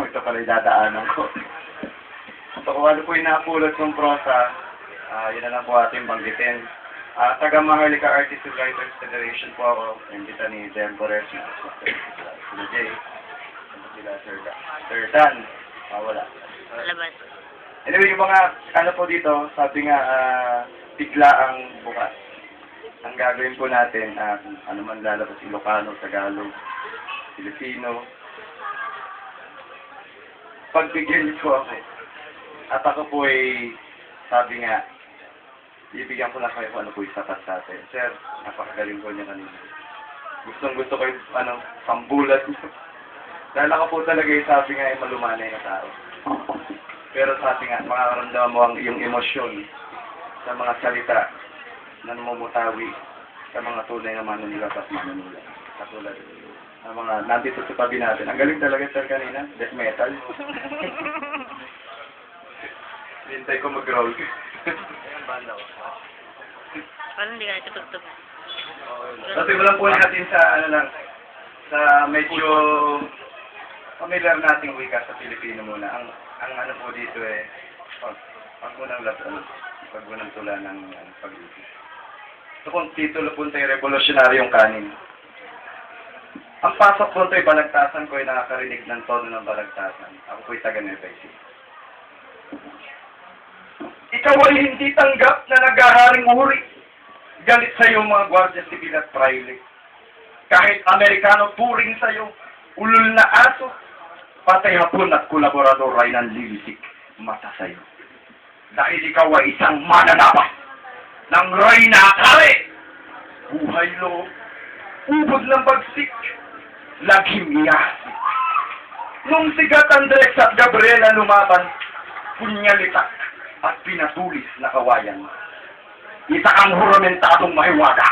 ito pala yung dadaanan ko. So kung ano po yung napulot ng prosa, yun na lang po ating banggitin. Taga Maharlika Artists and Writers Federation po ako. Nandito ni Dem Borges, sila Jay, sila Sir Dan. Wala. Labas. Anyway, yung mga ano po dito, sabi nga, bigla ang bukas. Ang gagawin po natin, ano man lalabas, Ilocano, Tagalog, Filipino. Pagbigyan niyo po ako. At ako po ay, sabi nga, ibigyan ko lang kayo kung ano po yung sapat sa atin. Sir, napakagaling po niya kanina. Gusto ko yung, pambulat niyo. Dahil ako po talaga yung sabi nga yung malumanay na tao. Pero sabi nga, makaramdaman mo ang iyong emosyon sa mga salita na namumutawi sa mga tunay na manunulat at manunulat. Katulad ng mga nandito sa tabi natin. Ang galing talaga, sir, kanina. Death metal. Hintay ko mag-roll. Parang hindi ka natutugtog. So, simulan po natin sa, sa medyo familiar nating wika sa Pilipino muna. Ang ano po dito pag unang tula ng pag-ibig. So, kung titulo po tayo, revolusyonaryong kanin. Ang pasok po tayo, balagtasan ko ay nakakarinig ng tono ng balagtasan. Ako po'y taga-Nueva Ecija. Ikaw ay hindi tanggap na naghaharing uri. Galit sa iyo mga Guardia Civil at Praile. Kahit Amerikano turing sa iyo, ulul na aso, patay hapon at kolaborador ay nanlilisik mata sa iyo. Dahil ikaw ay isang mananapas ng Reyna Kare. Buhay loob, ubod ng bagsik, lagim iyasik. Nung si Gatandrex at Gabriela lumaban, punyalitak at pinatulis na kawayan. Isa kang huramentadong mahiwaga.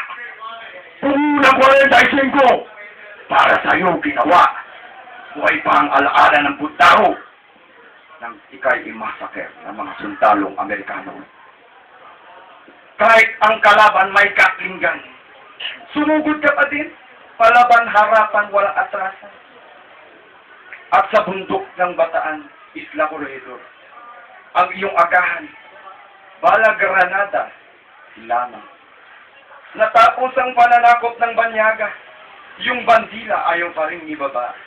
Unang 45 para sa iyo ginawa. Buhay pa ang alaala ng Buddhaho nang ikay imasaker ng mga sundalong Amerikano. Kahit ang kalaban may kaklinggan, sumugod ka pa din, palaban harapan walang atrasan. At sa bundok ng Bataan, Isla Corregidor, ang iyong agahan, bala Granada, lamang. Natapos ang pananakop ng Banyaga, yung bandila ayaw pa rin ibaba.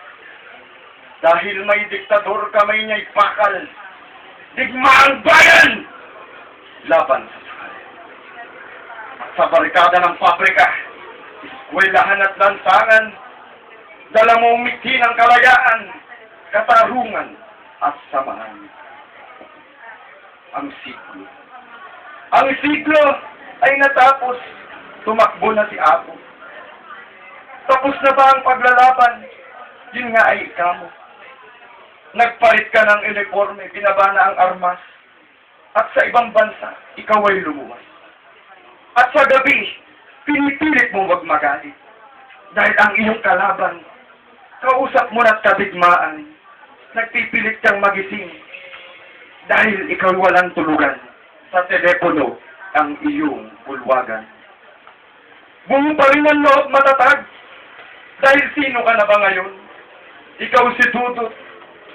Dahil may diktador kamay niya'y pakal, digma ang bayan! Laban sa sakal. Sa barikada ng pabrika, eskwelahan at lansangan, dala mo umiti ng kalayaan, katarungan at samahan. Ang siglo. Ang siglo ay natapos, tumakbo na si Apo. Tapos na ba ang paglalaban? Yun nga ay ikamo. Nagpalit ka ng uniforme, binaba na ang armas. At sa ibang bansa, ikaw ay lumuwas. At sa gabi, pinipilit mo wag magalit. Dahil ang iyong kalaban, kausap mo na't kabigmaan. Nagpipilit kang magising. Dahil ikaw walang tulugan. Sa telepono, ang iyong bulwagan. Buo pa rin ang loob matatag. Dahil sino ka na ba ngayon? Ikaw si Dudut,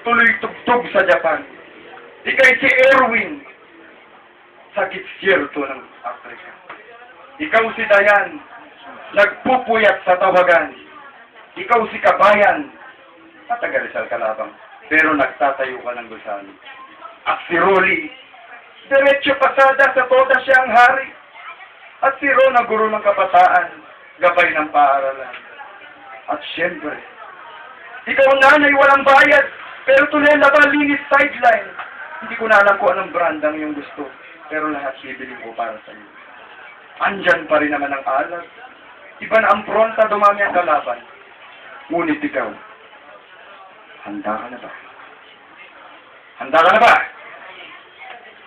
tuloy tugtog sa Japan. Ika'y si Erwin, sa gitsyerto ng Afrika. Ikaw si Dayan, nagpupuyat sa tawagan. Ikaw si Kabayan, at taga Rizal Calabang, pero nagtatayo ka ng gusali. At si Rolly, diretso pasada sa toda siyang hari. At si Ron, ang guro ng kabataan, gabay ng paaralan. At siyempre, ikaw nanay walang bayad, pero tuloy laban linis sideline. Hindi ko na alam kung anong brand ang iyong gusto, pero lahat bibili ko para sa iyo. Andyan pa rin naman ang alag. Iba na ang pronta, dumami ang kalaban. Ngunit ikaw, handa ka na ba? Handa ka na ba?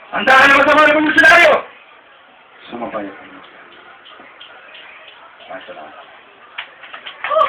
Handa ka na ba sa mga revolusyonario? Sumabay ako. Masalamat.